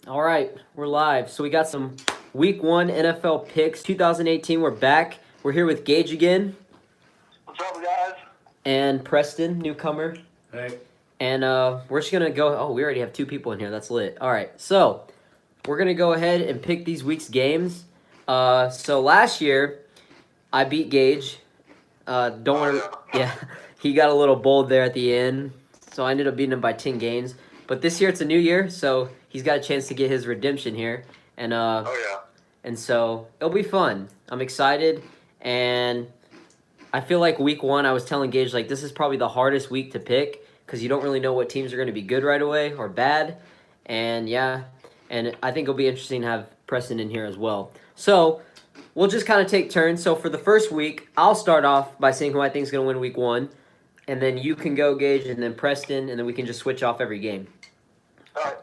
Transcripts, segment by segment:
All right, we're live. So we got some Week 1 NFL picks. 2018, we're back. We're here with Gage again. What's up, guys? And Preston, newcomer. Hey. And we're just going to go. Oh, we already have 2 people in here. That's lit. All right, so we're going to go ahead and pick these week's games. So last year, I beat Gage. Don't want to. Yeah, he got a little bold there at the end. So I ended up beating him by 10 games. But this year, it's a new year, so he's got a chance to get his redemption here. And And so it'll be fun. I'm excited, and I feel like week 1, I was telling Gage, like, this is probably the hardest week to pick because you don't really know what teams are going to be good right away or bad. And yeah, and I think it'll be interesting to have Preston in here as well. So we'll just kind of take turns. So for the first week, I'll start off by saying who I think is going to win week 1, and then you can go, Gage, and then Preston, and then we can just switch off every game.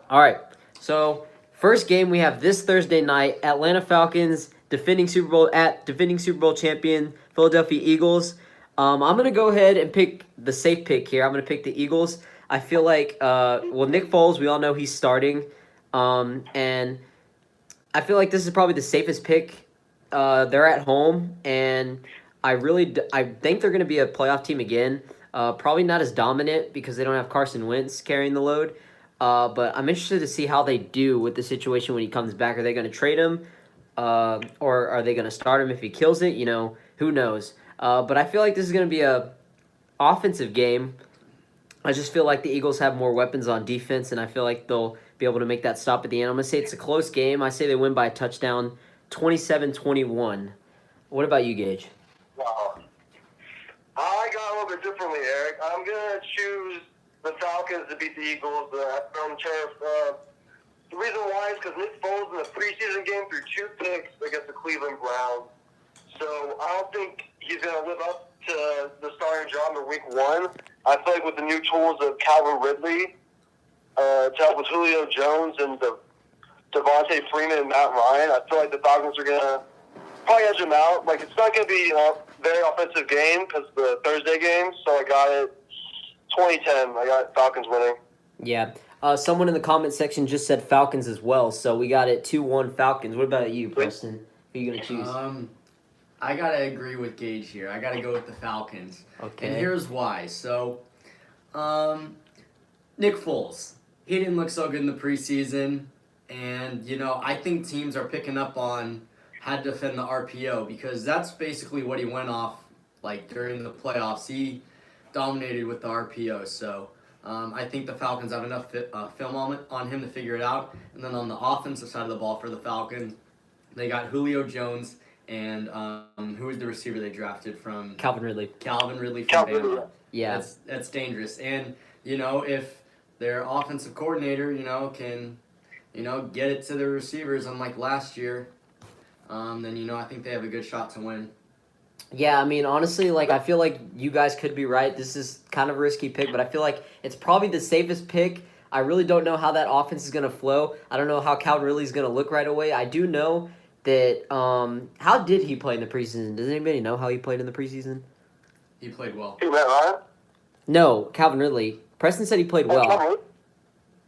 All right. So first game we have this Thursday night: Atlanta Falcons defending Super Bowl champion Philadelphia Eagles. I'm gonna go ahead and pick the safe pick here. I'm gonna pick the Eagles. I feel like Nick Foles, we all know he's starting, and I feel like this is probably the safest pick. They're at home, and I think they're gonna be a playoff team again. Probably not as dominant because they don't have Carson Wentz carrying the load. But I'm interested to see how they do with the situation when he comes back. Are they going to trade him? Or are they going to start him if he kills it? Who knows? But I feel like this is going to be a offensive game. I just feel like the Eagles have more weapons on defense, and I feel like they'll be able to make that stop at the end. I'm going to say it's a close game. I say they win by a touchdown, 27-21. What about you, Gage? Wow. I got a little bit differently, Eric. I'm going to choose the Falcons to beat the Eagles. From Sheriff. The reason why is because Nick Foles in the preseason game threw 2 picks against the Cleveland Browns. So I don't think he's going to live up to the starting job in week 1. I feel like with the new tools of Calvin Ridley, to help with Julio Jones and Devontae Freeman and Matt Ryan, I feel like the Falcons are going to probably edge them out. Like, it's not going to be a very offensive game because the Thursday game, so I got it 2010. I got Falcons winning. Yeah. Someone in the comment section just said Falcons as well, so we got it 2-1 Falcons. What about you, Preston? Who are you going to choose? I got to agree with Gage here. I got to go with the Falcons. Okay. And here's why. So, Nick Foles. He didn't look so good in the preseason. And, I think teams are picking up on how to defend the RPO because that's basically what he went off, like, during the playoffs. He dominated with the RPO. So, I think the Falcons have enough film on him to figure it out. And then on the offensive side of the ball for the Falcons, they got Julio Jones and who is the receiver they drafted from? Calvin Ridley. Calvin Ridley from Bengals. Yeah. That's dangerous. And, if their offensive coordinator, can, get it to the receivers unlike last year, then, I think they have a good shot to win. Yeah, I mean, honestly, like, I feel like you guys could be right. This is kind of a risky pick, but I feel like it's probably the safest pick. I really don't know how that offense is going to flow. I don't know how Calvin Ridley's going to look right away. I do know that, how did he play in the preseason? Does anybody know how he played in the preseason? He played well. Hey, Matt Ryan? No, Calvin Ridley. Preston said he played well.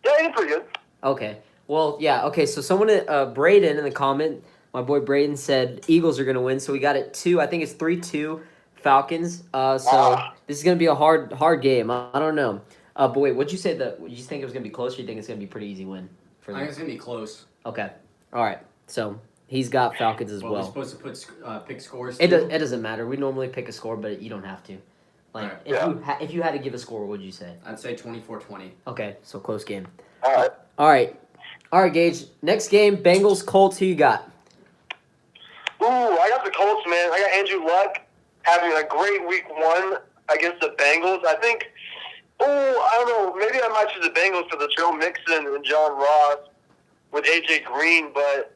Yeah, he did pretty good. Okay. Well, yeah, okay, so someone, Braden in the comment, my boy Braden said Eagles are going to win, so we got it 2. I think it's 3-2 Falcons. This is going to be a hard game. I don't know. But wait, what'd you say? You think it was going to be close, or you think it's going to be a pretty easy win? I think it's going to be close. Okay. All right. So he's got Falcons as well. We're supposed to pick scores, too? It doesn't matter. We normally pick a score, but you don't have to. Like, right. if you had to give a score, what would you say? I'd say 24-20. Okay, so close game. All right, Gage. Next game, Bengals, Colts. Who you got? Ooh, I got the Colts, man. I got Andrew Luck having a great week 1 against the Bengals. I think, I don't know, maybe I might choose the Bengals for the Joe Mixon and John Ross with A.J. Green, but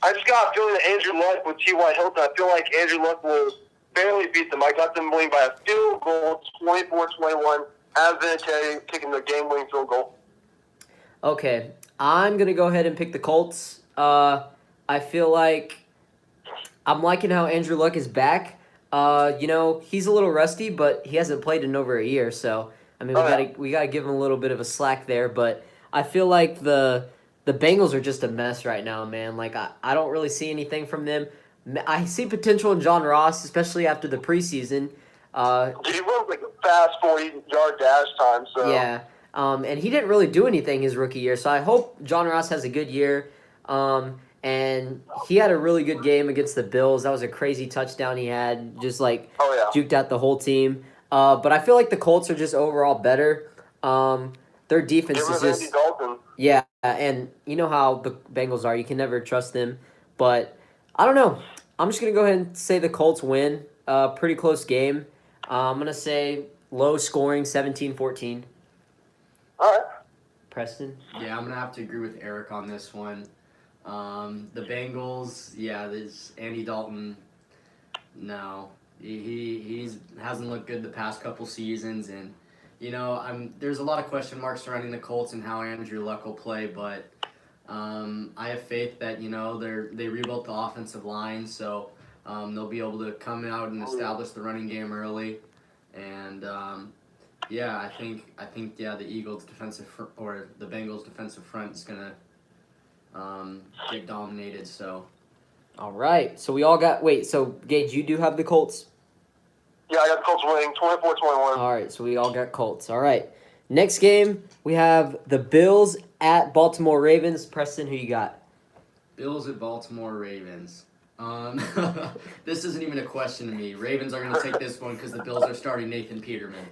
I just got a feeling that Andrew Luck with T.Y. Hilton, I feel like Andrew Luck will barely beat them. I got them winning by a field goal, 24-21, as Vinatieri kicking the game-winning field goal. Okay, I'm going to go ahead and pick the Colts. I feel like I'm liking how Andrew Luck is back. He's a little rusty, but he hasn't played in over a year, so I mean we gotta give him a little bit of a slack there. But I feel like the the Bengals are just a mess right now, man. Like I don't really see anything from them. I see potential in John Ross, especially after the preseason. He runs like a fast 40-yard dash time. So Yeah. And he didn't really do anything his rookie year, so I hope John Ross has a good year. And he had a really good game against the Bills. That was a crazy touchdown he had, just like juked out the whole team. But I feel like the Colts are just overall better. Their defense is just Andy Dalton. yeah, and you know how the Bengals are. You can never trust them. But I don't know. I'm just gonna go ahead and say the Colts win. Pretty close game. I'm gonna say low scoring, 17-14. All right. Preston. Yeah, I'm gonna have to agree with Eric on this one. The Bengals, yeah, there's Andy Dalton. No, he hasn't looked good the past couple seasons, and there's a lot of question marks surrounding the Colts and how Andrew Luck will play, but I have faith that they rebuilt the offensive line, so they'll be able to come out and establish the running game early, and yeah, I think the Eagles defensive or the Bengals defensive front is gonna get dominated. So. All right. So we all got. Wait. So Gage, you do have the Colts. Yeah, I got the Colts winning 24-21. All right. So we all got Colts. All right. Next game we have the Bills at Baltimore Ravens. Preston, who you got? Bills at Baltimore Ravens. This isn't even a question to me. Ravens are going to take this one because the Bills are starting Nathan Peterman.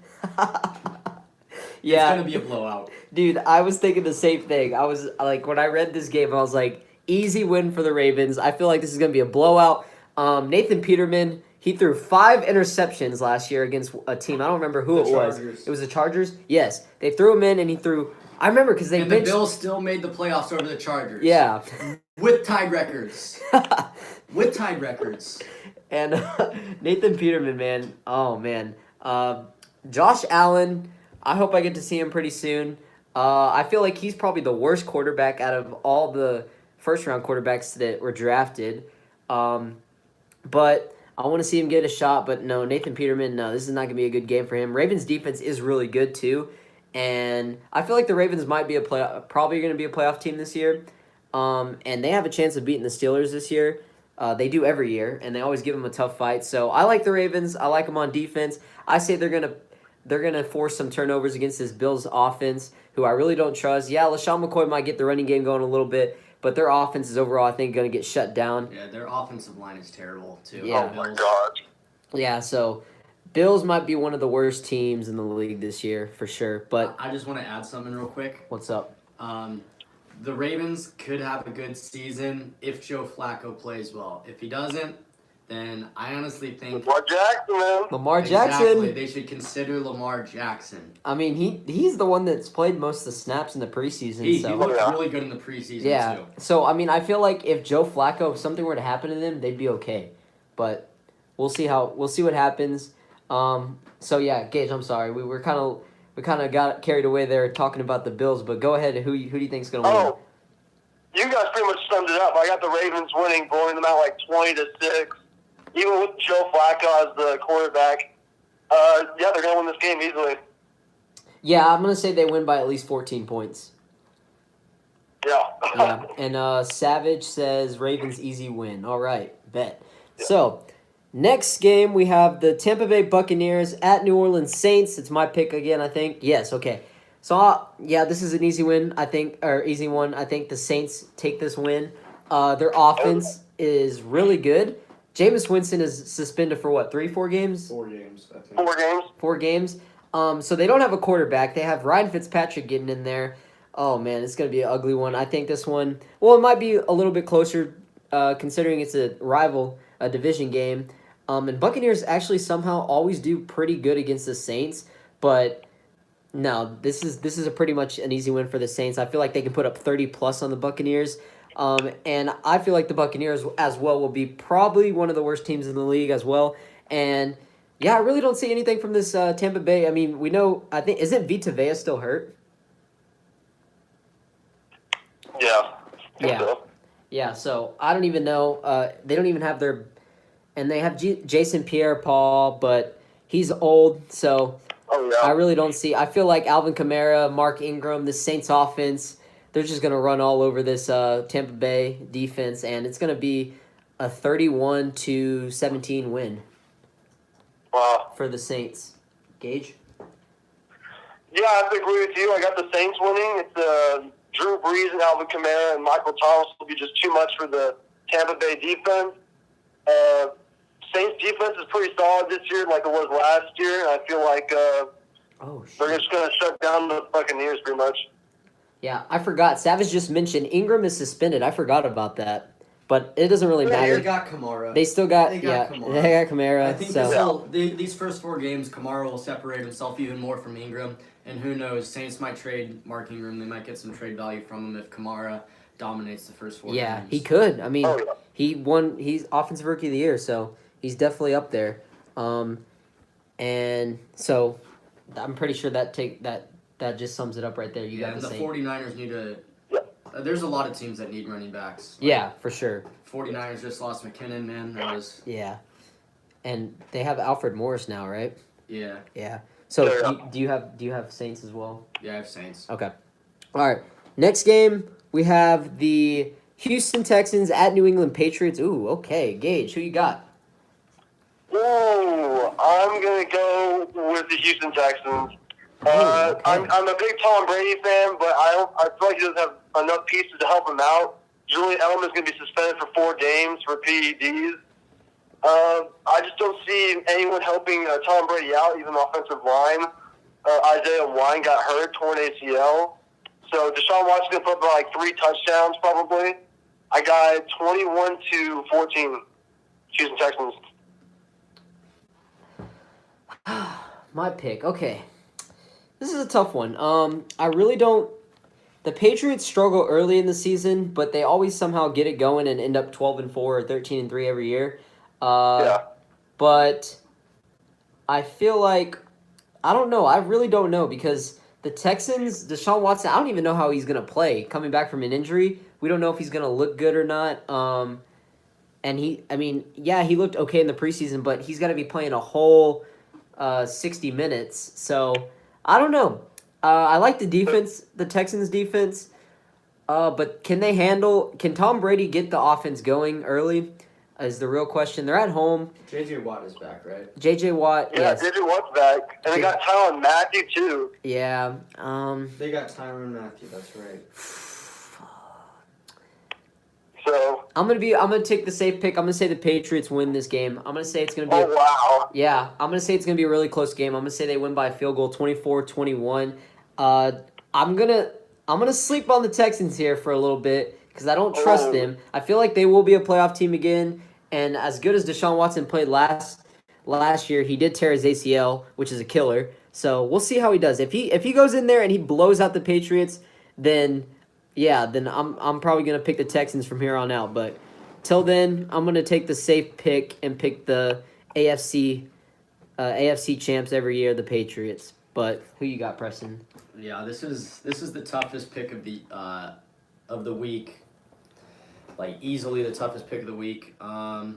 Yeah. It's going to be a blowout. Dude, I was thinking the same thing. I was like, when I read this game, I was like, easy win for the Ravens. I feel like this is going to be a blowout. Nathan Peterman, he threw 5 interceptions last year against a team. I don't remember who it was. It was the Chargers? Yes. They threw him in, and he threw... I remember because the Bills still made the playoffs over the Chargers. Yeah. With tied records. With tied records. And Nathan Peterman, man. Oh, man. Josh Allen, I hope I get to see him pretty soon. I feel like he's probably the worst quarterback out of all the first-round quarterbacks that were drafted. But I want to see him get a shot. But no, Nathan Peterman, no, this is not going to be a good game for him. Ravens' defense is really good, too. And I feel like the Ravens might be probably going to be a playoff team this year. And they have a chance of beating the Steelers this year. They do every year, and they always give them a tough fight. So I like the Ravens. I like them on defense. I say they're gonna force some turnovers against this Bills offense, who I really don't trust. Yeah, LaShawn McCoy might get the running game going a little bit, but their offense is overall, I think, going to get shut down. Yeah, their offensive line is terrible, too. Yeah. Oh, my God. Yeah, so Bills might be one of the worst teams in the league this year, for sure. But I just want to add something real quick. What's up? The Ravens could have a good season if Joe Flacco plays well. If he doesn't, then I honestly think Lamar Jackson, man. Lamar exactly, Jackson. they should consider Lamar Jackson. I mean, he's the one that's played most of the snaps in the preseason. He so. looked really good in the preseason, Yeah. too. So, I mean, I feel like if Joe Flacco, if something were to happen to them, they'd be okay. But we'll see what happens. So yeah, Gage, I'm sorry. We kind of got carried away there talking about the Bills, but go ahead. Who do you think's going to win? Oh, you guys pretty much summed it up. I got the Ravens winning, blowing them out like 20-6. Even with Joe Flacco as the quarterback, yeah, they're going to win this game easily. Yeah, I'm going to say they win by at least 14 points. Yeah. Yeah, and Savage says Ravens easy win. All right, bet. Yeah. So, next game we have the Tampa Bay Buccaneers at New Orleans Saints. It's my pick again, I think. Yes, okay. So, yeah, this is an easy win, I think, or easy one. I think the Saints take this win. Their offense is really good. Jameis Winston is suspended for what, 3-4 games? 4 games, I think. 4 games. 4 games. So they don't have a quarterback. They have Ryan Fitzpatrick getting in there. Oh, man, it's going to be an ugly one. I think this one, well, it might be a little bit closer considering it's a rival, a division game. And Buccaneers actually somehow always do pretty good against the Saints. But, no, this is a pretty much an easy win for the Saints. I feel like they can put up 30-plus on the Buccaneers. And I feel like the Buccaneers as well will be probably one of the worst teams in the league as well. And, yeah, I really don't see anything from this Tampa Bay. I mean, we know, I think, isn't Vita Vea still hurt? Yeah. Yeah. So. Yeah, so I don't even know. They don't even have their... And they have Jason Pierre-Paul, but he's old, so Oh, yeah. I really don't see... I feel like Alvin Kamara, Mark Ingram, the Saints offense, they're just gonna run all over this Tampa Bay defense, and it's gonna be a 31-17 win Wow. for the Saints. Gage? Yeah, I have to agree with you. I got the Saints winning. It's Drew Brees and Alvin Kamara and Michael Thomas will be just too much for the Tampa Bay defense. Saints defense is pretty solid this year, like it was last year. I feel like they're just going to shut down the Buccaneers pretty much. Yeah, I forgot. Savage just mentioned Ingram is suspended. I forgot about that. But it doesn't really matter. They got Kamara. They still got, Kamara. they got Kamara. I think these first 4 games, Kamara will separate himself even more from Ingram. And who knows, Saints might trade Mark Ingram. They might get some trade value from him if Kamara dominates the first 4 games. Yeah, he could. I mean, he's Offensive Rookie of the Year, so he's definitely up there. And so I'm pretty sure that just sums it up right there. You got and the the same. 49ers need to there's a lot of teams that need running backs. Yeah, for sure. 49ers just lost McKinnon, man. That was and they have Alfred Morris now, right? Yeah. Yeah. So do you have Saints as well? Yeah, I have Saints. Okay. All right. Next game we have the Houston Texans at New England Patriots. Ooh, okay. Gage, who you got? Ooh, I'm going to go with the Houston Texans. Okay. I'm a big Tom Brady fan, but I feel like he doesn't have enough pieces to help him out. Julian Edelman is going to be suspended for 4 games for PEDs. I just don't see anyone helping Tom Brady out, even the offensive line. Isaiah Wine got hurt, torn ACL. So Deshaun Watson's going to put up like 3 touchdowns probably. I got 21-14 Houston Texans. My pick. Okay. This is a tough one. I really don't. The Patriots struggle early in the season, but they always somehow get it going and end up 12-4 or 13-3 every year. But I feel like I don't know. I really don't know because the Texans, Deshaun Watson, I don't even know how he's gonna play coming back from an injury. We don't know if he's gonna look good or not. And he looked okay in the preseason, but he's got to be playing a whole 60 minutes. So I don't know. I like the defense, the Texans defense, but can Tom Brady get the offense going early is the real question. They're at home. J.J. Watt is back, right? J.J. Watt, Yeah, yes. J.J. Watt's back. And they got Tyron Matthew, too. Yeah. They got Tyron Matthew, that's right. So I'm gonna take the safe pick. I'm gonna say the Patriots win this game. I'm gonna say it's gonna be wow. Yeah, I'm going to say it's going to be a really close game. I'm going to say they win by a field goal, 24-21. I'm going to sleep on the Texans here for a little bit because I don't trust them. I feel like they will be a playoff team again, and as good as Deshaun Watson played last year, he did tear his ACL, which is a killer. So we'll see how he does. If he goes in there and he blows out the Patriots, then I'm probably going to pick the Texans from here on out. But till then, I'm going to take the safe pick and pick the AFC champs every year, the Patriots. But who you got, Preston? Yeah, this is the toughest pick of the week. Like easily the toughest pick of the week. I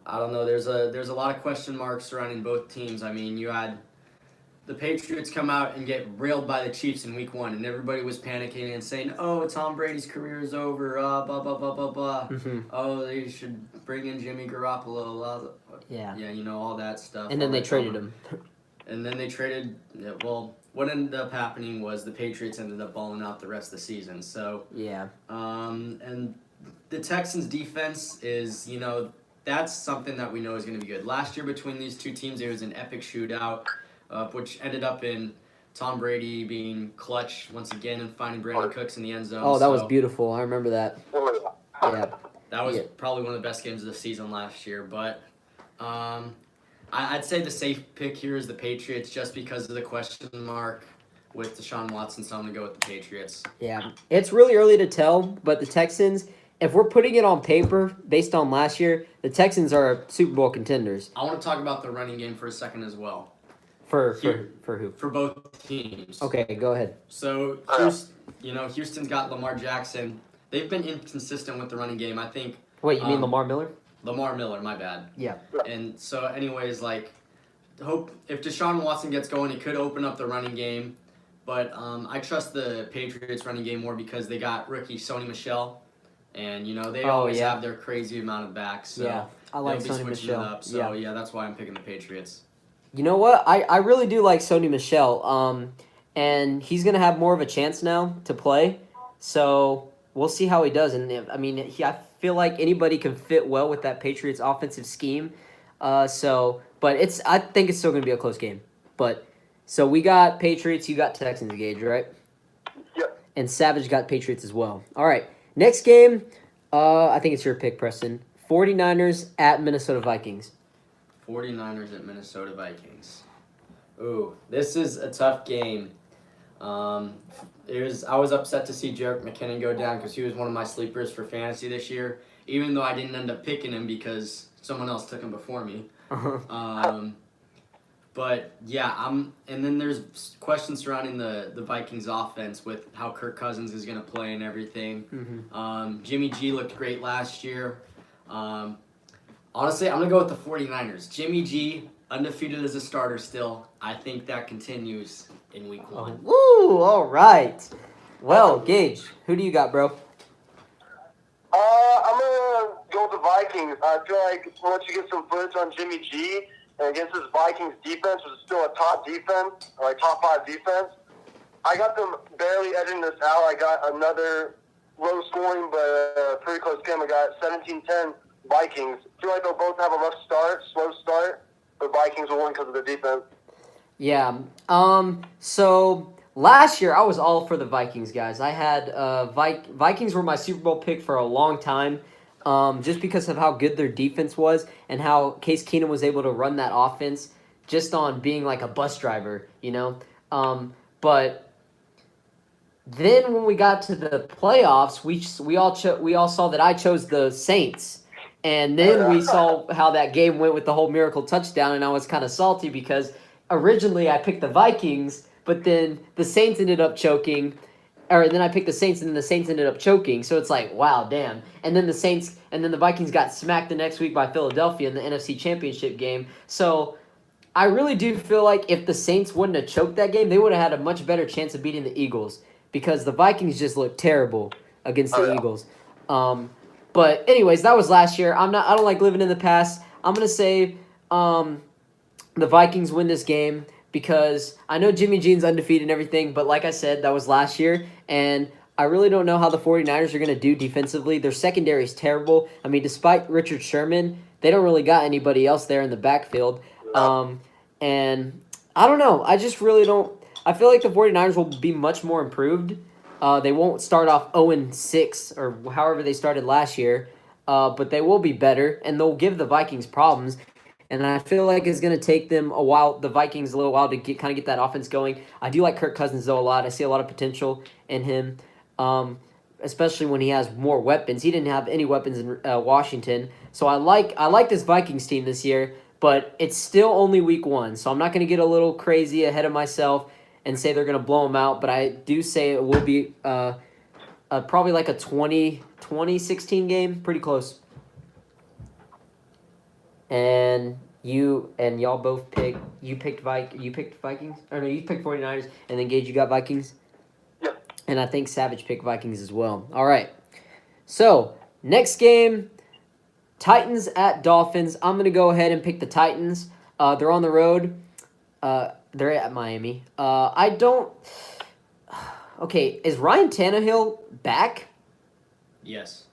don't know. There's a lot of question marks surrounding both teams. I mean, you had the Patriots come out and get railed by the Chiefs in week 1, and everybody was panicking and saying, "Oh, Tom Brady's career is over." Blah blah blah blah blah. Mm-hmm. Oh, they should bring in Jimmy Garoppolo. Yeah, you know all that stuff. And then they traded him. And then they traded. Yeah, well, what ended up happening was the Patriots ended up balling out the rest of the season. So yeah. And the Texans' defense is, that's something that we know is going to be good. Last year between these two teams, there was an epic shootout. Which ended up in Tom Brady being clutch once again and finding Brandon Cooks in the end zone. Oh, that was beautiful. I remember that. Yeah. That was probably one of the best games of the season last year. But I'd say the safe pick here is the Patriots just because of the question mark with Deshaun Watson. So I'm going to go with the Patriots. Yeah. It's really early to tell, but the Texans, if we're putting it on paper based on last year, the Texans are Super Bowl contenders. I want to talk about the running game for a second as well. For who? For both teams. Okay, go ahead. So, Houston's got Lamar Jackson. They've been inconsistent with the running game. I think. Wait, you mean Lamar Miller? Lamar Miller, my bad. Yeah. And so, anyways, hope if Deshaun Watson gets going, he could open up the running game. But I trust the Patriots running game more because they got rookie Sony Michel, and they always have their crazy amount of backs. So Yeah, I like they'll be Sony switching Michel. it up. So yeah, that's why I'm picking the Patriots. You know what? I really do like Sony Michel. And he's gonna have more of a chance now to play. So we'll see how he does. And I mean, I feel like anybody can fit well with that Patriots offensive scheme. But I think it's still gonna be a close game. But so we got Patriots, you got Texans, Gage, right? Yep. And Savage got Patriots as well. All right, next game. I think it's your pick, Preston. 49ers at Minnesota Vikings. 49ers at Minnesota Vikings. Ooh, this is a tough game. I was upset to see Jerick McKinnon go down because he was one of my sleepers for fantasy this year, even though I didn't end up picking him because someone else took him before me. But yeah, and then there's questions surrounding the Vikings offense with how Kirk Cousins is going to play and everything. Mm-hmm. Jimmy G looked great last year. Honestly, I'm going to go with the 49ers. Jimmy G, undefeated as a starter still. I think that continues in week 1. Woo! All right. Well, Gage, who do you got, bro? I'm gonna go with the Vikings. I feel like once you get some footage on Jimmy G and against this Vikings defense, which is still a top defense, like top 5 defense, I got them barely edging this out. I got another low scoring but pretty close game. I got 17-10 Vikings. I feel like they'll both have a rough start, slow start, but Vikings will win because of the defense. Yeah. So last year I was all for the Vikings, guys. I had Vikings were my Super Bowl pick for a long time, just because of how good their defense was and how Case Keenum was able to run that offense just on being like a bus driver, But then when we got to the playoffs, we all saw that I chose the Saints. And then we saw how that game went with the whole miracle touchdown, and I was kind of salty because originally I picked the Vikings, but then the Saints ended up choking, or then I picked the Saints, and then the Saints ended up choking. So it's like, wow, damn. And then the Vikings got smacked the next week by Philadelphia in the NFC Championship game. So I really do feel like if the Saints wouldn't have choked that game, they would have had a much better chance of beating the Eagles because the Vikings just looked terrible against the Eagles. But anyways, that was last year. I don't like living in the past. I'm gonna say the Vikings win this game because I know Jimmy G's undefeated and everything, but like I said, that was last year, and I really don't know how the 49ers are gonna do defensively. Their secondary is terrible. I mean, despite Richard Sherman, they don't really got anybody else there in the backfield. And I don't know. I just really don't. I feel like the 49ers will be much more improved. They won't start off 0-6 or however they started last year, but they will be better, and they'll give the Vikings problems. And I feel like it's going to take them the Vikings a little while to kind of get that offense going. I do like Kirk Cousins, though, a lot. I see a lot of potential in him, especially when he has more weapons. He didn't have any weapons in Washington. So I like this Vikings team this year, but it's still only week 1, so I'm not going to get a little crazy ahead of myself and say they're going to blow them out, but I do say it will be probably like a 20-16 game, pretty close. And y'all both you picked Vikings? Or no, you picked 49ers, and then Gage, you got Vikings? Yep. And I think Savage picked Vikings as well. All right. So, next game, Titans at Dolphins. I'm going to go ahead and pick the Titans. They're on the road. They're at Miami. Okay, is Ryan Tannehill back? Yes.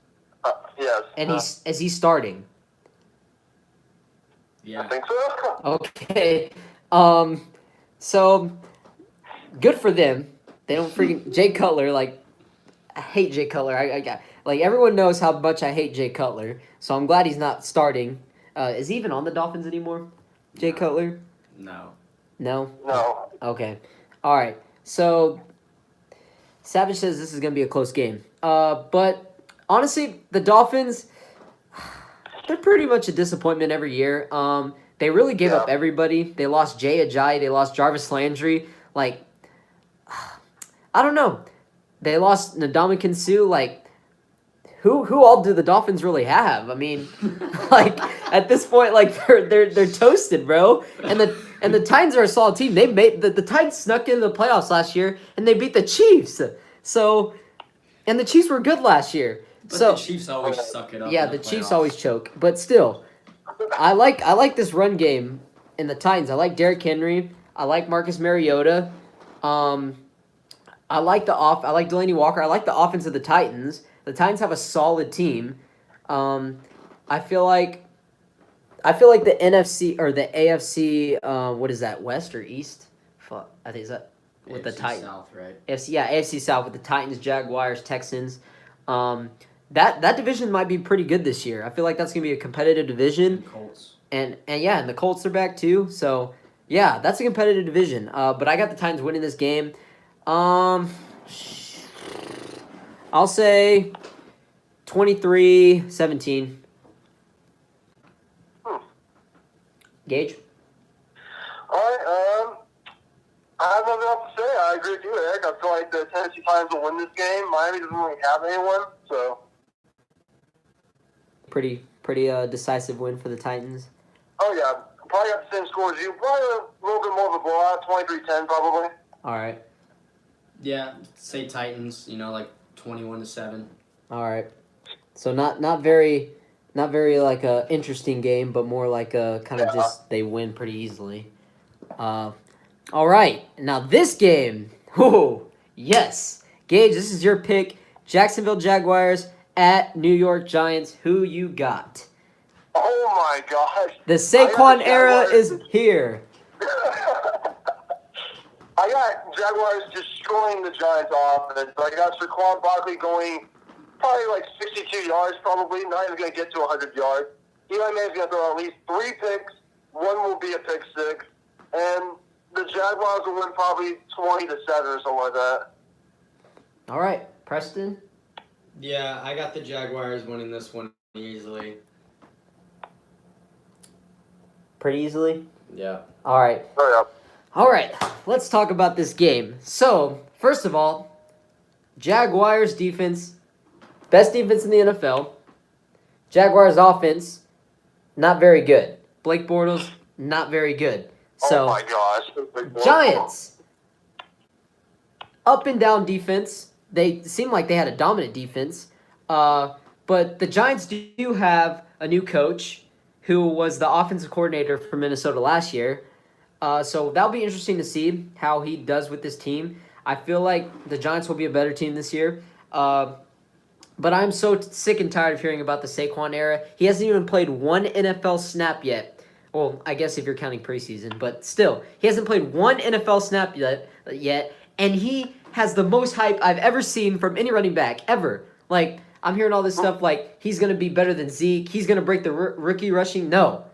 Yes. And is he starting? Yeah. I think so. Okay. So good for them. They don't freaking Jay Cutler. Like, I hate Jay Cutler. Like everyone knows how much I hate Jay Cutler. So I'm glad he's not starting. Is he even on the Dolphins anymore? Jay Cutler? No. No? No. Okay. All right. So Savage says this is going to be a close game. But honestly, the Dolphins, they're pretty much a disappointment every year. They really gave up everybody. They lost Jay Ajayi. They lost Jarvis Landry. Like, I don't know. They lost Ndamukong Suh. Like, who all do the Dolphins really have? I mean, like at this point, like they're toasted, bro. And the Titans are a solid team. They made the Titans snuck into the playoffs last year and they beat the Chiefs. So, and the Chiefs were good last year. But So the Chiefs always suck it up. yeah, in the Chiefs playoffs. always choke. But still, I like this run game in the Titans. I like Derrick Henry. I like Marcus Mariota. I like I like Delaney Walker. I like the offense of the Titans. The Titans have a solid team. I feel like the NFC or the AFC. What is that? West or East? Fuck, I think is that with the AFC Titans. South, right? AFC South with the Titans, Jaguars, Texans. That division might be pretty good this year. I feel like that's gonna be a competitive division. And Colts. And the Colts are back too. So yeah, that's a competitive division. But I got the Titans winning this game. I'll say 23-17. Gage? All right. I have nothing else to say. I agree with you, Eric. I feel like the Tennessee Titans will win this game. Miami doesn't really have anyone, so. Pretty decisive win for the Titans. Oh, yeah. Probably got the same score as you. Probably a little bit more of a blowout, 23-10 probably. All right. Yeah, say Titans. Like 21-7. All right. So not very like a interesting game, but more like a kind of just they win pretty easily. All right. Now this game. Whoa. Yes. Gage, this is your pick. Jacksonville Jaguars at New York Giants. Who you got? Oh, my gosh. The Saquon era is here. I got Jaguars destroying the Giants offense. I got Saquon Barkley going probably like 62 yards, probably. Not even going to get to 100 yards. Eli Manning's going to throw at least 3 picks. One will be a pick 6. And the Jaguars will win probably 20-7 or something like that. All right. Preston? Yeah, I got the Jaguars winning this one easily. Pretty easily? Yeah. All right. Oh, yeah. All right, let's talk about this game. So, first of all, Jaguars defense, best defense in the NFL. Jaguars offense, not very good. Blake Bortles, not very good. So, oh, my gosh. Giants, up and down defense. They seem like they had a dominant defense. But the Giants do have a new coach who was the offensive coordinator for Minnesota last year. So that'll be interesting to see how he does with this team. I feel like the Giants will be a better team this year. But I'm so sick and tired of hearing about the Saquon era. He hasn't even played one NFL snap yet. Well, I guess if you're counting preseason, but still, he hasn't played one NFL snap yet, and he has the most hype I've ever seen from any running back ever. Like, I'm hearing all this stuff like he's going to be better than Zeke. He's going to break the rookie rushing. No.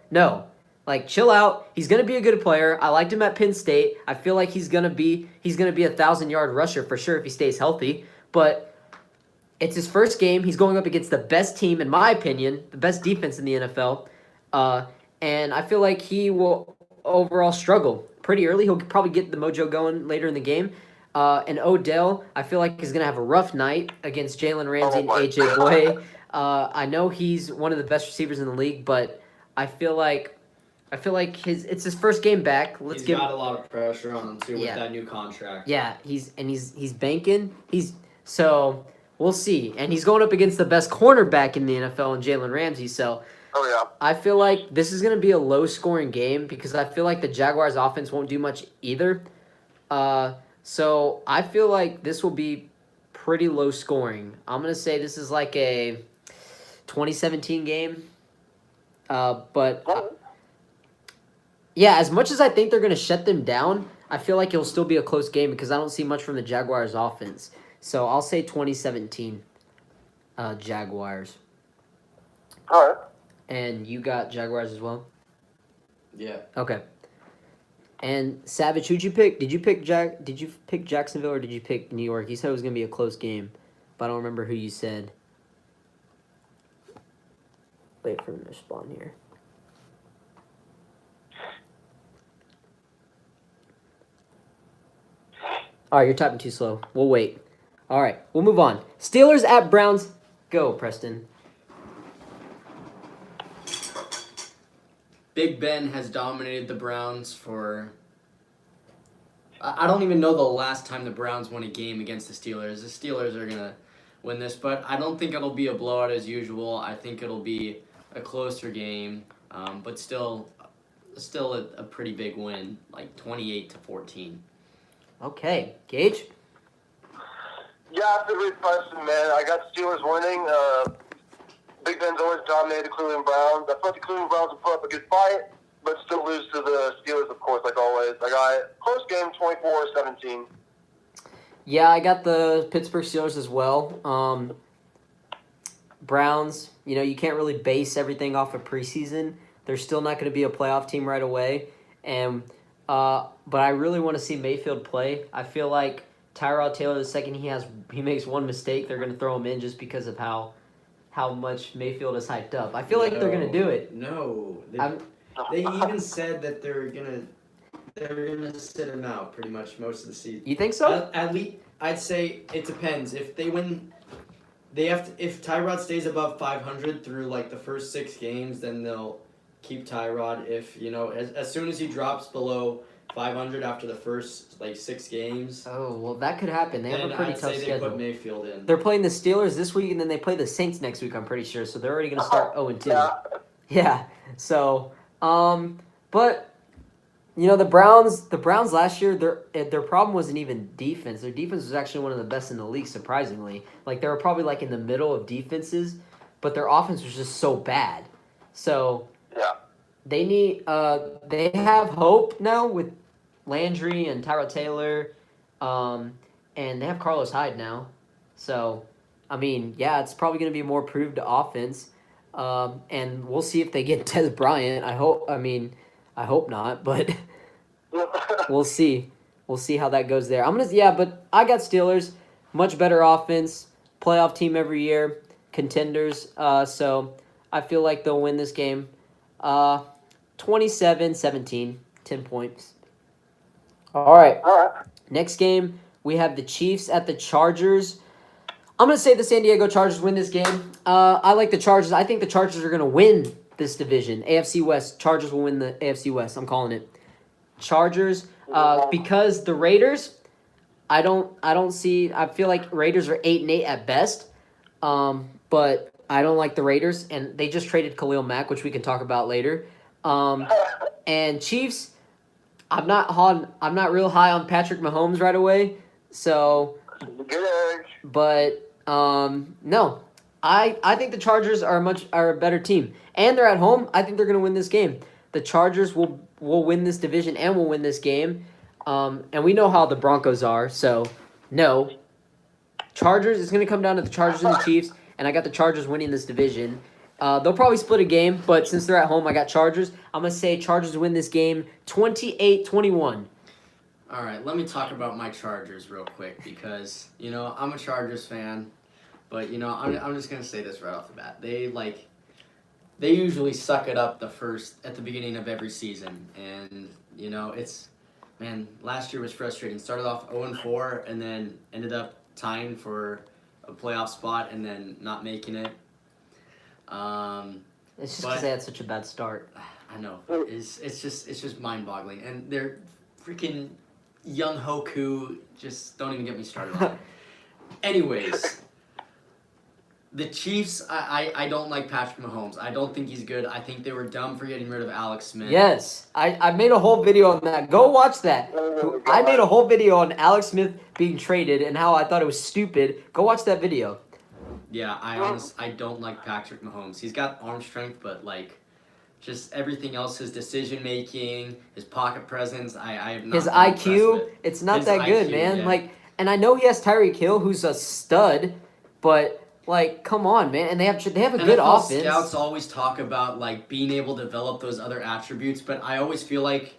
Like, chill out. He's gonna be a good player. I liked him at Penn State. I feel like he's gonna be a 1,000-yard rusher for sure if he stays healthy. But it's his first game. He's going up against the best team, in my opinion, the best defense in the NFL. And I feel like he will overall struggle pretty early. He'll probably get the mojo going later in the game. And Odell, I feel like he's gonna have a rough night against Jalen Ramsey and AJ Boye. I know he's one of the best receivers in the league, but I feel like it's his first game back. He's got a lot of pressure on him too with Yeah. that new contract. Yeah, he's banking. So we'll see. And he's going up against the best cornerback in the NFL in Jalen Ramsey. So Oh, yeah. I feel like this is going to be a low-scoring game because I feel like the Jaguars' offense won't do much either. So I feel like this will be pretty low-scoring. I'm going to say this is like a 2017 game. But yeah, as much as I think they're going to shut them down, I feel like it'll still be a close game because I don't see much from the Jaguars' offense. So I'll say 2017 Jaguars. All right. And you got Jaguars as well? Yeah. Okay. And Savage, who'd you pick? Did you pick Jacksonville or did you pick New York? You said it was going to be a close game, but I don't remember who you said. Wait for him to respond here. All right, you're typing too slow. We'll wait. All right, we'll move on. Steelers at Browns. Go, Preston. Big Ben has dominated the Browns for. I don't even know the last time the Browns won a game against the Steelers. The Steelers are going to win this, but I don't think it'll be a blowout as usual. I think it'll be a closer game, but still a pretty big win, like 28-14. Okay, Gage? Yeah, that's a great question, man. I got Steelers winning. Big Ben's always dominated the Cleveland Browns. I thought the Cleveland Browns would put up a good fight, but still lose to the Steelers, of course, like always. I got close game, 24-17. Yeah, I got the Pittsburgh Steelers as well. Browns, you can't really base everything off of preseason. They're still not going to be a playoff team right away. But I really want to see Mayfield play. I feel like Tyrod Taylor, the second he makes one mistake, they're going to throw him in just because of how much Mayfield is hyped up. I feel like they're going to do it. No. They even said that they're gonna sit him out pretty much most of the season. You think so? At least I'd say it depends. If they win, if Tyrod stays above 500 through like the first 6 games, then they'll keep Tyrod. If as soon as he drops below 500 after the first 6 games. Oh, well, that could happen. They have a pretty tough schedule. They put Mayfield in. They're playing the Steelers this week, and then they play the Saints next week, I'm pretty sure. So they're already going to start 0-2. Yeah. So, but the Browns last year, their problem wasn't even defense. Their defense was actually one of the best in the league, surprisingly. They were probably in the middle of defenses, but their offense was just so bad. So Yeah. they have hope now with Landry and Tyrod Taylor, and they have Carlos Hyde now. So, it's probably going to be a more proved offense. And we'll see if they get Dez Bryant. I hope not, but we'll see. We'll see how that goes there. But I got Steelers, much better offense, playoff team every year, contenders. So I feel like they'll win this game. 27-17, 10 points. All right. Next game, we have the Chiefs at the Chargers. I'm going to say the San Diego Chargers win this game. I like the Chargers. I think the Chargers are going to win this division. AFC West. Chargers will win the AFC West. I'm calling it. Chargers, because the Raiders, I feel like Raiders are 8-8 at best. But I don't like the Raiders, and they just traded Khalil Mack, which we can talk about later. And Chiefs, I'm not real high on Patrick Mahomes right away. So, but no, I think the Chargers are a better team, and they're at home. I think they're going to win this game. The Chargers will win this division and will win this game. And we know how the Broncos are. So no, Chargers. It's going to come down to the Chargers and the Chiefs, and I got the Chargers winning this division. They'll probably split a game, but since they're at home, I got Chargers. I'm going to say Chargers win this game 28-21. All right, let me talk about my Chargers real quick because, I'm a Chargers fan, but, I'm just going to say this right off the bat. They usually suck it up at the beginning of every season, and, last year was frustrating. Started off 0-4 and then ended up tying for a playoff spot and then not making it. It's just because they had such a bad start. I know. It's just mind-boggling. And they're freaking young Hoku. Just don't even get me started on it. Anyways, the Chiefs, I don't like Patrick Mahomes. I don't think he's good. I think they were dumb for getting rid of Alex Smith. Yes. I made a whole video on that. Go watch that. I made a whole video on Alex Smith being traded and how I thought it was stupid. Go watch that video. Yeah, I don't like Patrick Mahomes. He's got arm strength, but just everything else, his decision making, his pocket presence, I have not. His IQ, it's not that good, man. Yeah. And I know he has Tyreek Hill, who's a stud, but come on, man. And they have a good NFL offense. Scouts always talk about being able to develop those other attributes, but I always feel like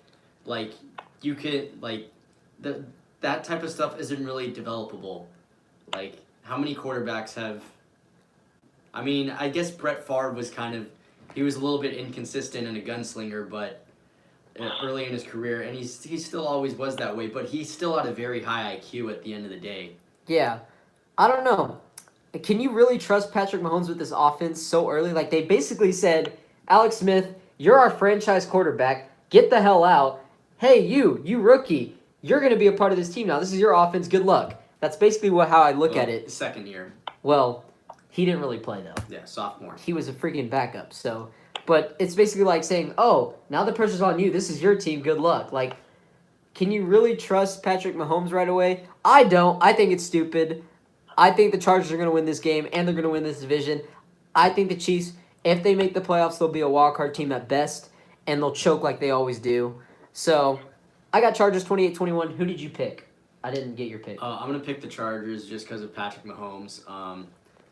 you could that type of stuff isn't really developable. How many quarterbacks have? I mean, I guess Brett Favre was he was a little bit inconsistent and a gunslinger, but early in his career, and he still always was that way, but he still had a very high IQ at the end of the day. Yeah. I don't know. can you really trust Patrick Mahomes with this offense so early? Like, they basically said, Alex Smith, you're our franchise quarterback. Get the hell out. Hey, you rookie, you're going to be a part of this team now. This is your offense. Good luck. That's basically how I look at it. Second year. Well, he didn't really play, though. Yeah, sophomore. He was a freaking backup. So, but it's basically like saying, oh, now the pressure's on you. This is your team. Good luck. Like, can you really trust Patrick Mahomes right away? I don't. I think it's stupid. I think the Chargers are going to win this game, and they're going to win this division. I think the Chiefs, if they make the playoffs, they'll be a wild card team at best, and they'll choke like they always do. So, I got Chargers 28-21. Who did you pick? I didn't get your pick. I'm going to pick the Chargers just because of Patrick Mahomes.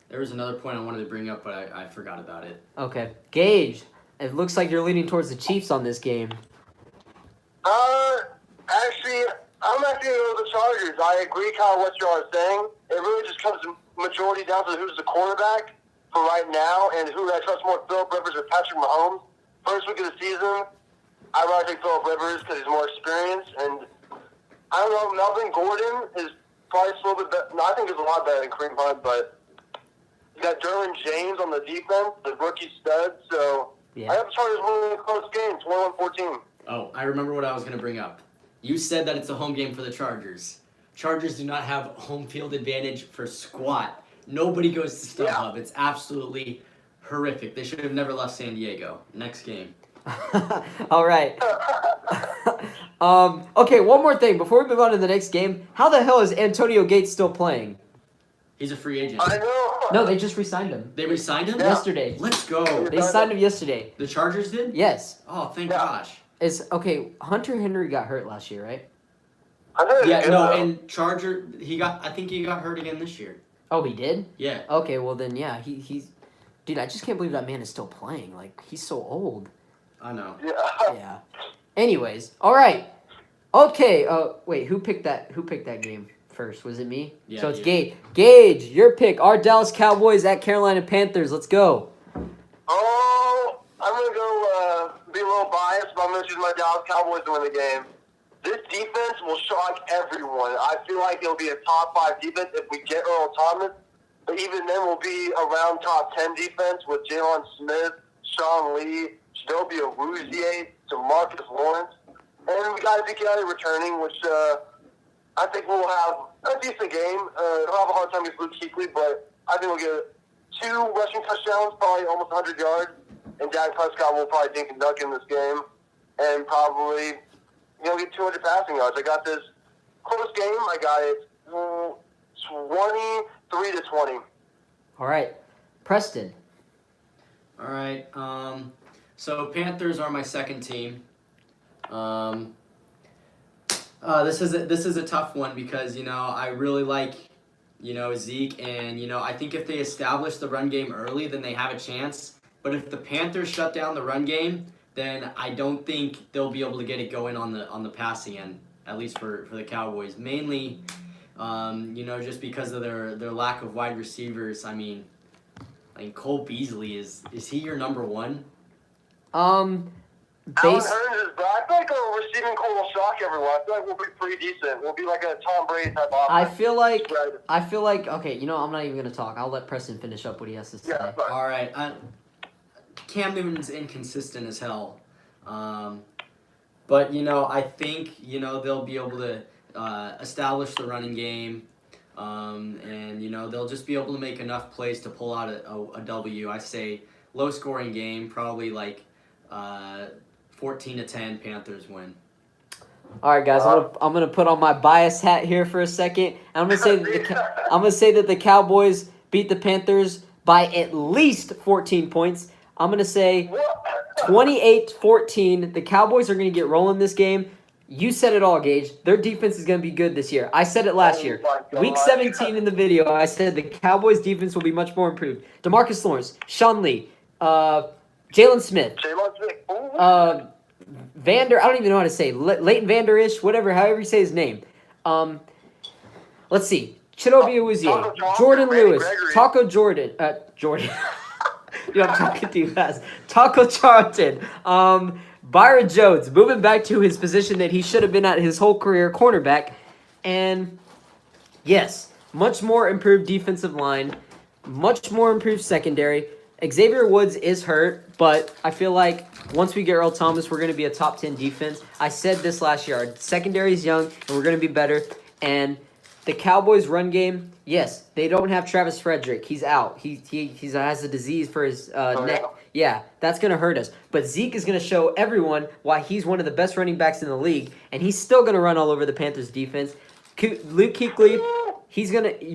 There was another point I wanted to bring up, but I forgot about it. Okay. Gage, it looks like you're leaning towards the Chiefs on this game. Actually, I'm actually going to go with the Chargers. I agree kind of what you are saying. It really just comes majority down to who's the quarterback for right now and who I trust more, Philip Rivers or Patrick Mahomes. First week of the season, I'd rather take Philip Rivers because he's more experienced. And I don't know, Melvin Gordon is probably a little bit better. No, I think he's a lot better than Kareem Hunt, but you got Derwin James on the defense, the rookie stud. So Yeah. I have the Chargers winning a close game, 21-14. Oh, I remember what I was going to bring up. You said that it's a home game for the Chargers. Chargers do not have home field advantage for squat. Nobody goes to StubHub. It's absolutely horrific. They should have never left San Diego. Next game. All right. Okay, one more thing. Before we move on to the next game, how the hell is Antonio Gates still playing? He's a free agent. I know. No, they just re-signed him. They re-signed him? Yesterday. Let's go. They signed him yesterday. The Chargers did? Yes. Oh, thank Yeah. gosh. Okay, Hunter Henry got hurt last year, right? I know Yeah, it's no, good, and I think he got hurt again this year. Oh, he did? Yeah. Okay, well then, yeah, he's... Dude, I just can't believe that man is still playing. Like, he's so old. I know. Yeah. Yeah. Anyways, all right. Okay, wait, who picked that game first? Was it me? Yeah, So it's you. Gage. Gage, your pick. Our Dallas Cowboys at Carolina Panthers. Let's go. Oh, I'm going to go be a little biased, but I'm going to choose my Dallas Cowboys to win the game. This defense will shock everyone. I feel like it'll be a top 5 defense if we get Earl Thomas. But even then, we'll be around top 10 defense with Jalen Smith, Sean Lee, Chidobe Awuzie, DeMarcus Lawrence. And we got Ezekiel returning, which I think we'll have a decent game. He'll have a hard time against Luke Kuechly, but I think we'll get 2 rushing touchdowns, probably almost 100 yards. And Dak Prescott will probably dink and dunk in this game. And probably, get 200 passing yards. I got this close game. I got it 23-20. All right. Preston. All right. So Panthers are my second team. This is a tough one because I really like Zeke, and I think if they establish the run game early, then they have a chance. But if the Panthers shut down the run game, then I don't think they'll be able to get it going on the passing end, at least for the Cowboys. Mainly, just because of their lack of wide receivers. I mean, Cole Beasley is he your number one? Alan Hearns is back. I feel like our receiving core will shock everyone. I feel like we'll be pretty decent. We'll be like a Tom Brady type offense. I feel like okay, I'm not even gonna talk. I'll let Preston finish up what he has to say. Yeah, fine. All right. Cam Newton's inconsistent as hell. But I think they'll be able to establish the running game, and they'll just be able to make enough plays to pull out a W. I say low scoring game, probably 14-10 Panthers win. All right, guys. I'm gonna put on my bias hat here for a second. And I'm gonna say that the Cowboys beat the Panthers by at least 14 points. I'm gonna say 28-14. The Cowboys are gonna get rolling this game. You said it all, Gage. Their defense is gonna be good this year. I said it last year. Week 17 in the video, I said the Cowboys defense will be much more improved. DeMarcus Lawrence, Sean Lee, Jalen Smith. Vander, I don't even know how to say. Leighton Vander-ish, however you say his name. Let's see. Chidobe Awuzie, Jordan Lewis, Taco Jordan. Dude, I'm talking too fast. Taco Charlton. Byron Jones, moving back to his position that he should have been at his whole career, cornerback. And, yes, much more improved defensive line. much more improved secondary. Xavier Woods is hurt, but I feel like once we get Earl Thomas, we're going to be a top 10 defense. I said this last year. Our secondary is young, and we're going to be better. And the Cowboys' run game, yes, they don't have Travis Frederick. He's out. He has a disease for his neck. Yeah, that's going to hurt us. But Zeke is going to show everyone why he's one of the best running backs in the league, and he's still going to run all over the Panthers' defense. Luke Kuechly,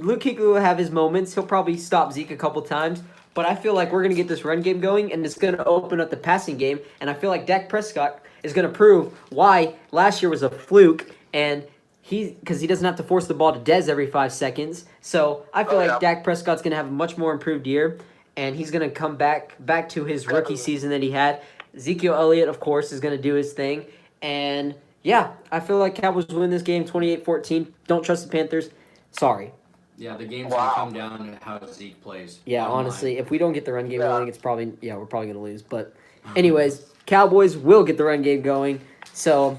Luke Kuechly will have his moments. He'll probably stop Zeke a couple times. But I feel like we're going to get this run game going, and it's going to open up the passing game. And I feel like Dak Prescott is going to prove why last year was a fluke, and because he doesn't have to force the ball to Dez every 5 seconds. So I feel like Dak Prescott's going to have a much more improved year, and he's going to come back to his rookie season that he had. Ezekiel Elliott, of course, is going to do his thing. And, yeah, I feel like Cowboys win this game 28-14. Don't trust the Panthers. Sorry. Yeah, the game's going to come down to how Zeke plays. Yeah, honestly, if we don't get the run game going, we're probably going to lose. But anyways, Cowboys will get the run game going. So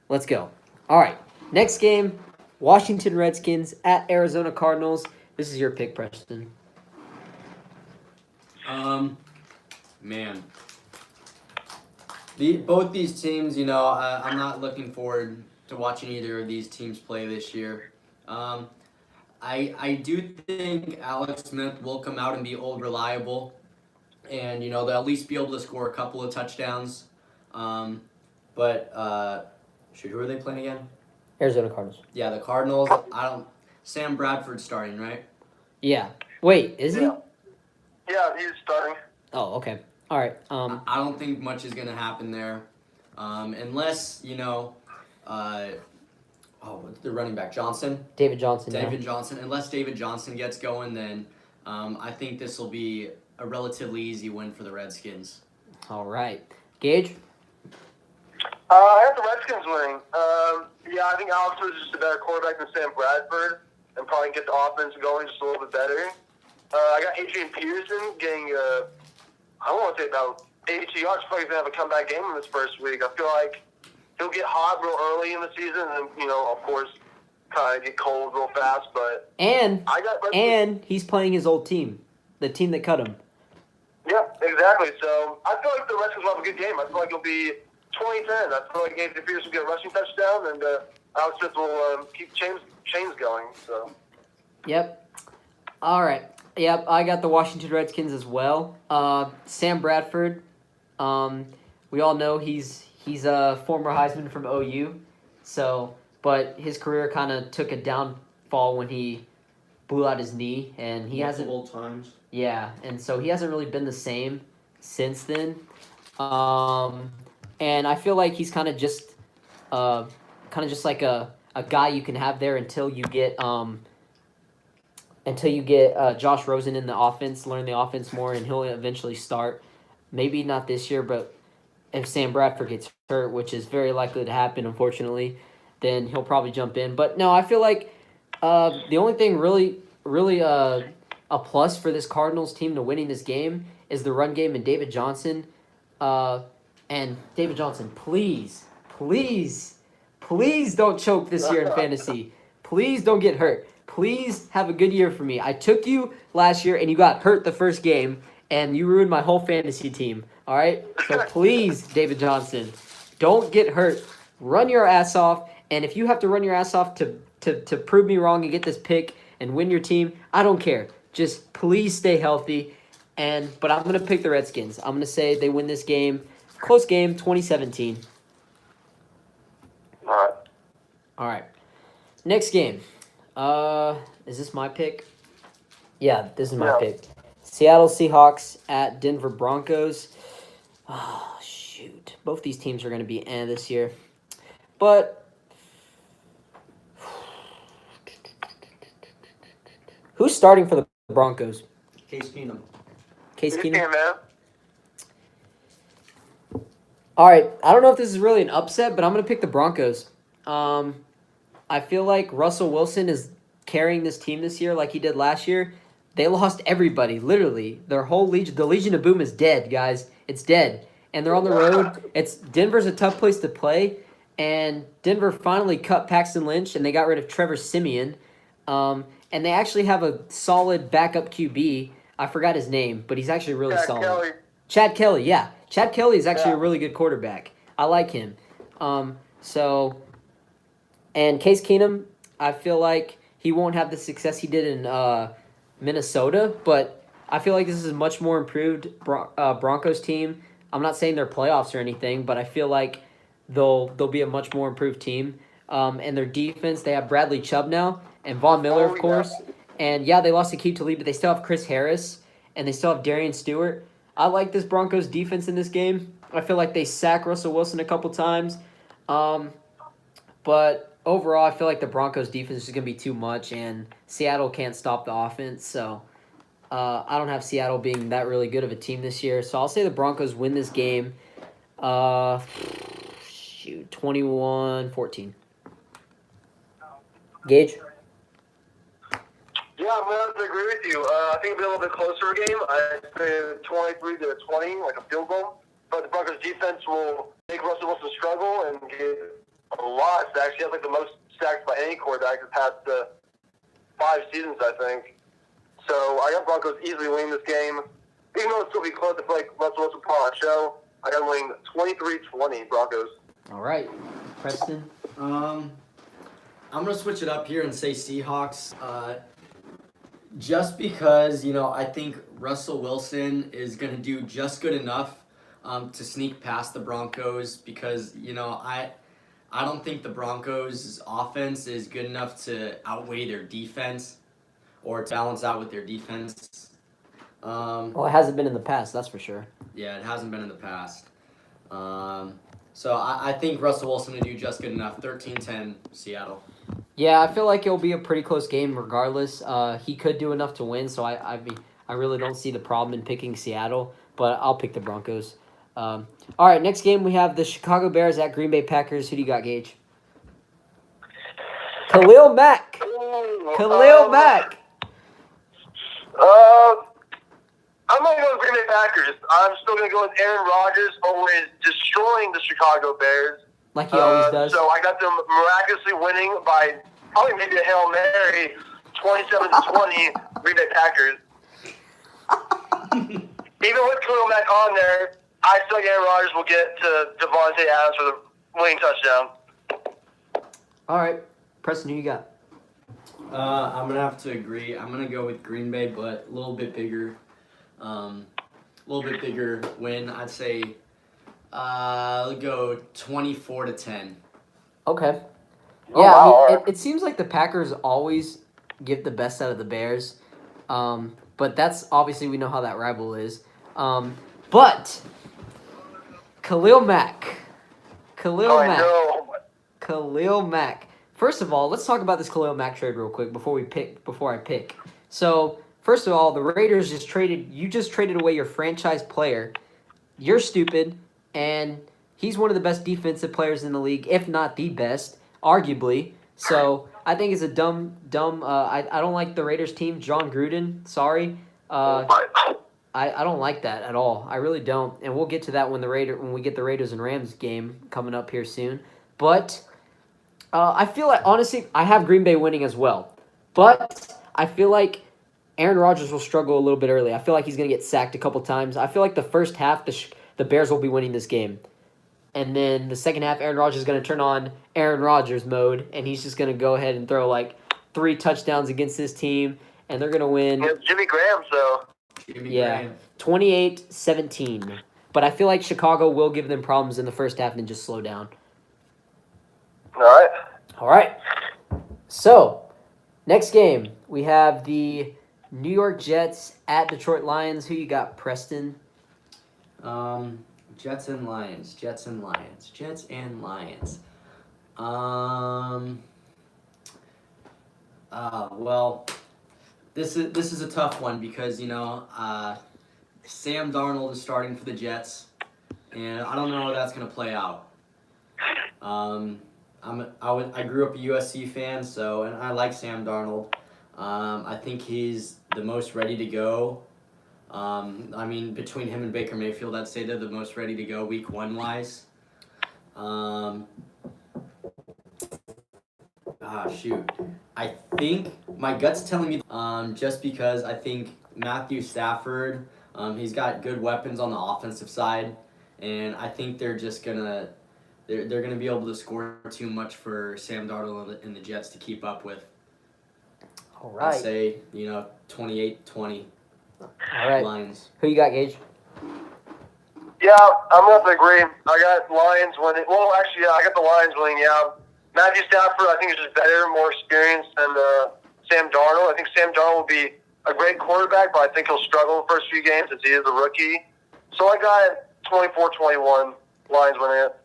let's go. All right, next game, Washington Redskins at Arizona Cardinals. This is your pick, Preston. Man. Both these teams, I'm not looking forward to watching either of these teams play this year. I do think Alex Smith will come out and be old reliable, and they'll at least be able to score a couple of touchdowns. Who are they playing again? Arizona Cardinals. Yeah, the Cardinals. Sam Bradford's starting, right? Yeah. Wait, is he? Yeah, he's starting. Oh, okay. All right. I don't think much is gonna happen there, unless the running back Johnson. David Johnson. Unless David Johnson gets going, then I think this will be a relatively easy win for the Redskins. All right. Gage? I have the Redskins winning. I think Alex was just a better quarterback than Sam Bradford and probably get the offense going just a little bit better. I got Adrian Peterson getting, I don't want to say about 82 yards. Probably going to have a comeback game in this first week. I feel like he'll get hot real early in the season and, of course, kind of get cold real fast. But and he's playing his old team, the team that cut him. Yeah, exactly. So I feel like the Redskins will have a good game. I feel like it'll be 20-10. I feel like Adrian Peterson will get a rushing touchdown, and Alex Smith will keep chains going. So. Yep. All right. Yep, I got the Washington Redskins as well. Sam Bradford, we all know he's a former Heisman from OU, but his career kind of took a downfall when he blew out his knee, and he hasn't. Multiple times. Yeah, and so he hasn't really been the same since then. And I feel like he's kind of just like a guy you can have there until you get Josh Rosen in the offense, learn the offense more, and he'll eventually start. Maybe not this year, but if Sam Bradford gets hurt, which is very likely to happen, unfortunately, then he'll probably jump in. But no, I feel like the only thing really a plus for this Cardinals team to winning this game is the run game and David Johnson. And David Johnson, please don't choke this year in fantasy. Please don't get hurt. Please have a good year for me. I took you last year, and you got hurt the first game, and you ruined my whole fantasy team. All right? So please, David Johnson, don't get hurt. Run your ass off, and if you have to run your ass off to prove me wrong and get this pick and win your team, I don't care. Just please stay healthy. But I'm going to pick the Redskins. I'm going to say they win this game. Close game, 2017. All right. Next game. Is this my pick? Yeah, this is my pick. Seattle Seahawks at Denver Broncos. Oh, shoot. Both these teams are going to be this year. But who's starting for the Broncos? Case Keenum. Case Keenum? Yeah, man. All right. I don't know if this is really an upset, but I'm going to pick the Broncos. I feel like Russell Wilson is carrying this team this year like he did last year. They lost everybody, literally. Their whole Legion, the Legion of Boom is dead, guys. It's dead. And they're on the road. Denver's a tough place to play. And Denver finally cut Paxton Lynch, and they got rid of Trevor Siemian. And and they actually have a solid backup QB. I forgot his name, but he's actually really Chad solid. Kelly. Chad Kelly, yeah. Chad Kelly is actually Yeah. a really good quarterback. I like him. So, and Case Keenum, I feel like he won't have the success he did in Minnesota, but I feel like this is a much more improved Broncos team. I'm not saying they're playoffs or anything, but I feel like they'll be a much more improved team. And their defense, they have Bradley Chubb now and Von Miller, of course. And yeah, they lost Aqib Talib, but they still have Chris Harris and they still have Darian Stewart. I like this Broncos defense in this game. I feel like they sack Russell Wilson a couple times. But overall, I feel like the Broncos defense is going to be too much, and Seattle can't stop the offense. So I don't have Seattle being that really good of a team this year. So I'll say the Broncos win this game. 21-14. Gage? Yeah, I'm going to agree with you. I think it'll be a little bit closer game. I'd say 23-20, like a field goal. But the Broncos defense will make Russell Wilson struggle and get a lot of sacks. He has like the most sacks by any quarterback the past 5 seasons, I think. So I got Broncos easily winning this game. Even though it's going to be close, I feel like Russell Wilson put on a show. I got winning 23-20 Broncos. All right. Preston? I'm going to switch it up here and say Seahawks. Just because, I think Russell Wilson is going to do just good enough to sneak past the Broncos because, I don't think the Broncos' offense is good enough to outweigh their defense or to balance out with their defense. Well, it hasn't been in the past, that's for sure. Yeah, it hasn't been in the past. So I think Russell Wilson will do just good enough. 13-10 Seattle. Yeah, I feel like it'll be a pretty close game regardless. He could do enough to win, so I really don't see the problem in picking Seattle, but I'll pick the Broncos. All right, next game we have the Chicago Bears at Green Bay Packers. Who do you got, Gage? Khalil Mack. Khalil Mack. I'm not going to Green Bay Packers. I'm still going to go with Aaron Rodgers, always destroying the Chicago Bears. Like he always does. So I got them miraculously winning by probably maybe a Hail Mary, 27-20 Green Bay Packers. Even with Khalil Mack on there, I still think Aaron Rodgers will get to Devontae Adams for the winning touchdown. All right. Preston, who you got? I'm going to have to agree. I'm going to go with Green Bay, but a little bit bigger. Win. I'd say I'll go 24-10. Okay. Oh, Yeah, wow. I mean, it seems like the Packers always give the best out of the Bears. But that's obviously we know how that rival is. But Khalil Mack. Khalil Mack. First of all, let's talk about this Khalil Mack trade real quick before I pick. So, first of all, the Raiders just traded away your franchise player. You're stupid, and he's one of the best defensive players in the league, if not the best, arguably. So, I think it's a dumb. I don't like the Raiders team. John Gruden, sorry. I don't like that at all. I really don't, and we'll get to that when we get the Raiders and Rams game coming up here soon. But I feel like honestly, I have Green Bay winning as well, but I feel like Aaron Rodgers will struggle a little bit early. I feel like he's going to get sacked a couple times. I feel like the first half, the Bears will be winning this game. And then the second half, Aaron Rodgers is going to turn on Aaron Rodgers mode, and he's just going to go ahead and throw like 3 touchdowns against his team, and they're going to win. Yeah, Jimmy Graham, so. Yeah, 28-17. But I feel like Chicago will give them problems in the first half and then just slow down. All right. So, next game, we have the New York Jets at Detroit Lions. Who you got, Preston? Jets and Lions. Well, this is a tough one because Sam Darnold is starting for the Jets, and I don't know how that's gonna play out. I grew up a USC fan, and I like Sam Darnold. I think he's the most ready to go. Between him and Baker Mayfield, I'd say they're the most ready to go week 1 wise. Shoot. I think my gut's telling me just because I think Matthew Stafford, he's got good weapons on the offensive side, and I think they're just gonna they're gonna be able to score too much for Sam Darnold and the Jets to keep up with. All I'd right. say 28-20 All right. Lions. Who you got, Gage? Yeah, I'm going to agree. I got Lions winning. Well, actually, yeah, I got the Lions winning, yeah. Matthew Stafford, I think, is just better, more experienced than Sam Darnold. I think Sam Darnold will be a great quarterback, but I think he'll struggle the first few games as he is a rookie. So I got 24-21, Lions winning it.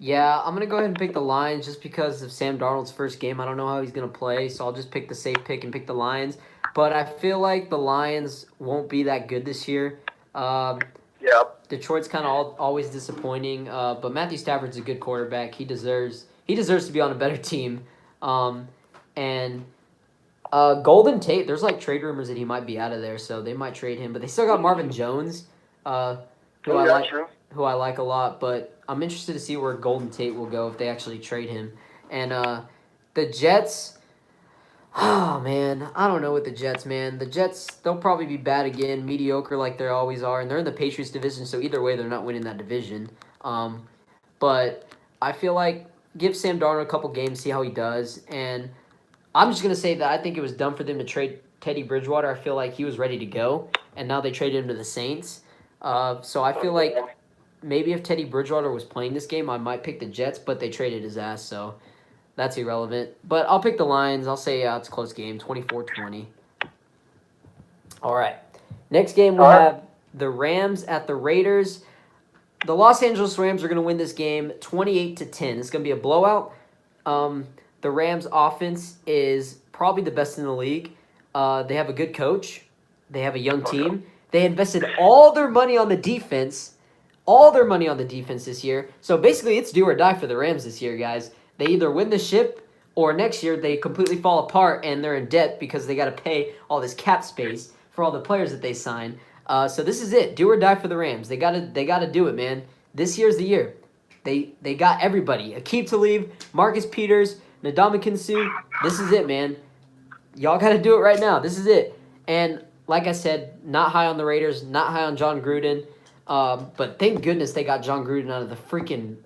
Yeah, I'm going to go ahead and pick the Lions just because of Sam Darnold's first game. I don't know how he's going to play, so I'll just pick the safe pick and pick the Lions. But I feel like the Lions won't be that good this year. Yeah. Detroit's kind of always disappointing, but Matthew Stafford's a good quarterback. He deserves to be on a better team. And Golden Tate, there's like trade rumors that he might be out of there, so they might trade him. But they still got Marvin Jones, who I like a lot. But I'm interested to see where Golden Tate will go if they actually trade him. And the Jets. Oh, man. I don't know with the Jets, man. The Jets, they'll probably be bad again, mediocre like they always are. And they're in the Patriots division, so either way, they're not winning that division. But I feel like give Sam Darnold a couple games, see how he does. And I'm just going to say that I think it was dumb for them to trade Teddy Bridgewater. I feel like he was ready to go, and now they traded him to the Saints. So I feel like maybe if Teddy Bridgewater was playing this game, I might pick the Jets, but they traded his ass, so that's irrelevant. But I'll pick the Lions. I'll say it's a close game, 24-20. All right. Next game, we have the Rams at the Raiders. The Los Angeles Rams are going to win this game 28-10. It's going to be a blowout. The Rams' offense is probably the best in the league. They have a good coach. They have a young team. They invested all their money on the defense. This year. So basically, it's do or die for the Rams this year, guys. They either win the ship or next year they completely fall apart and they're in debt because they got to pay all this cap space for all the players that they sign. So this is it. Do or die for the Rams. They gotta do it, man. This year's the year. They got everybody. Aqib Talib, Marcus Peters, Ndamukong Suh. This is it, man. Y'all got to do it right now. This is it. And like I said, not high on the Raiders, not high on John Gruden. But thank goodness they got John Gruden out of the freaking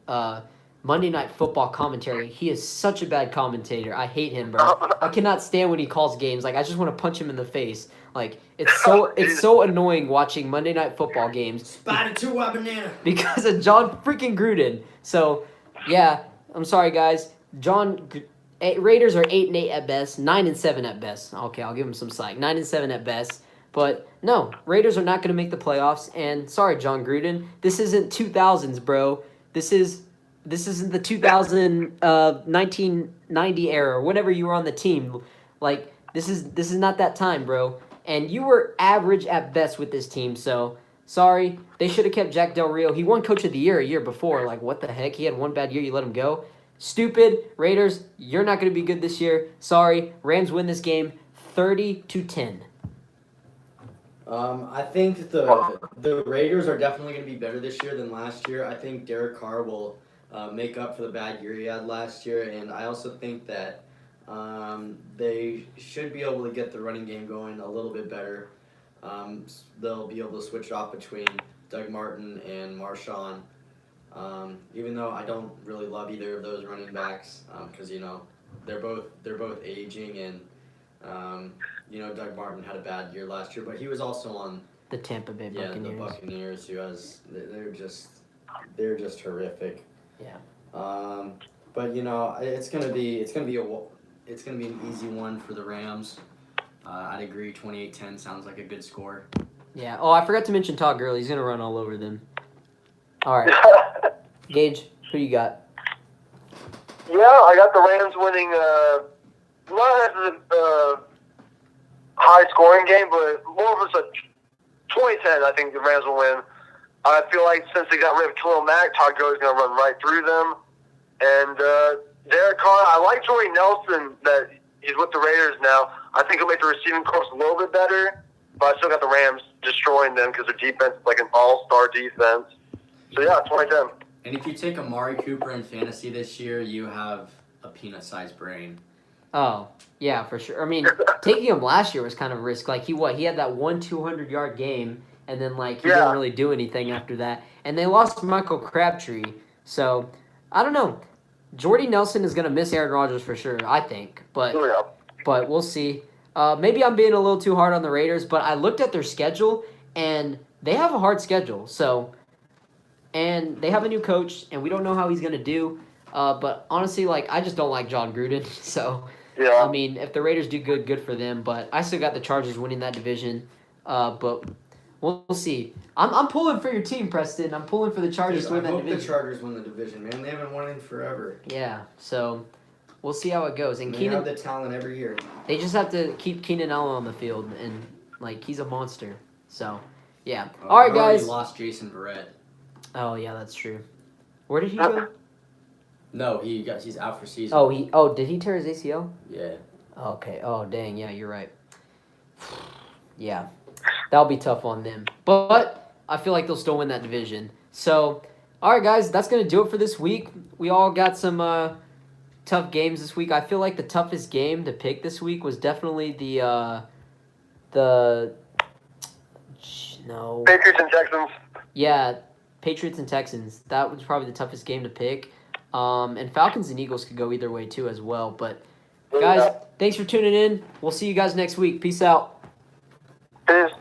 Monday Night Football commentary. He is such a bad commentator. I hate him, bro. I cannot stand when he calls games. Like, I just want to punch him in the face. Like, it's so annoying watching Monday Night Football games. Spider 2 banana. Because of John freaking Gruden. So, yeah, I'm sorry, guys. Raiders are 8-8 at best, 9-7 at best. Okay, I'll give them some slack. 9-7 at best. But no, Raiders are not going to make the playoffs. And sorry, John Gruden, this isn't 2000s, bro. This isn't the 1990 era or whenever you were on the team. Like, this is not that time, bro. And you were average at best with this team. So sorry, they should have kept Jack Del Rio. He won Coach of the Year a year before. Like, what the heck? He had one bad year. You let him go. Stupid. Raiders, you're not going to be good this year. Sorry. Rams win this game 30-10. I think the Raiders are definitely going to be better this year than last year. I think Derek Carr will make up for the bad year he had last year, and I also think that they should be able to get the running game going a little bit better. They'll be able to switch off between Doug Martin and Marshawn. Even though I don't really love either of those running backs, because they're both aging, and Doug Martin had a bad year last year, but he was also on the Tampa Bay Buccaneers. Yeah, the Buccaneers, they're just horrific. Yeah. But it's gonna be an easy one for the Rams. I'd agree. 28-10 sounds like a good score. Yeah. Oh, I forgot to mention Todd Gurley. He's gonna run all over them. All right. Gage, who you got? Yeah, I got the Rams winning, not as a high-scoring game, but more of a 2010, I think the Rams will win. I feel like since they got rid of Khalil Mack, Todd Gurley's going to run right through them. And Derek Carr, I like Jordy Nelson that he's with the Raiders now. I think he'll make the receiving corps a little bit better, but I still got the Rams destroying them because their defense is like an all-star defense. So, yeah, 2010. And if you take Amari Cooper in fantasy this year, you have a peanut-sized brain. Oh, yeah, for sure. I mean, taking him last year was kind of a risk. Like, he had that 200-yard game, and then, like, he didn't really do anything after that. And they lost Michael Crabtree. So, I don't know. Jordy Nelson is going to miss Aaron Rodgers for sure, I think. But we'll see. Maybe I'm being a little too hard on the Raiders, but I looked at their schedule, and they have a hard schedule. So, and they have a new coach, and we don't know how he's going to do. But honestly, like, I just don't like John Gruden. So, Yeah. I mean, if the Raiders do good for them. But I still got the Chargers winning that division. But we'll see. I'm pulling for your team, Preston. I'm pulling for the Chargers to win that division. I hope the Chargers win the division, man. They haven't won in forever. Yeah, so we'll see how it goes. And They Keenan, have the talent every year. they just have to keep Keenan Allen on the field, and like he's a monster. So, yeah. All right, We already guys. lost Jason Verrett. Oh yeah, that's true. Where did he go? No, he's out for season. Did he tear his ACL? Yeah. Okay. Oh dang, yeah, you're right. Yeah, that'll be tough on them, but I feel like they'll still win that division. So, all right, guys, that's gonna do it for this week. We all got some tough games this week. I feel like the toughest game to pick this week was definitely the Patriots and Texans. Yeah, Patriots and Texans. That was probably the toughest game to pick. And Falcons and Eagles could go either way too as well. But guys, thanks for tuning in. We'll see you guys next week. Peace out. Peace.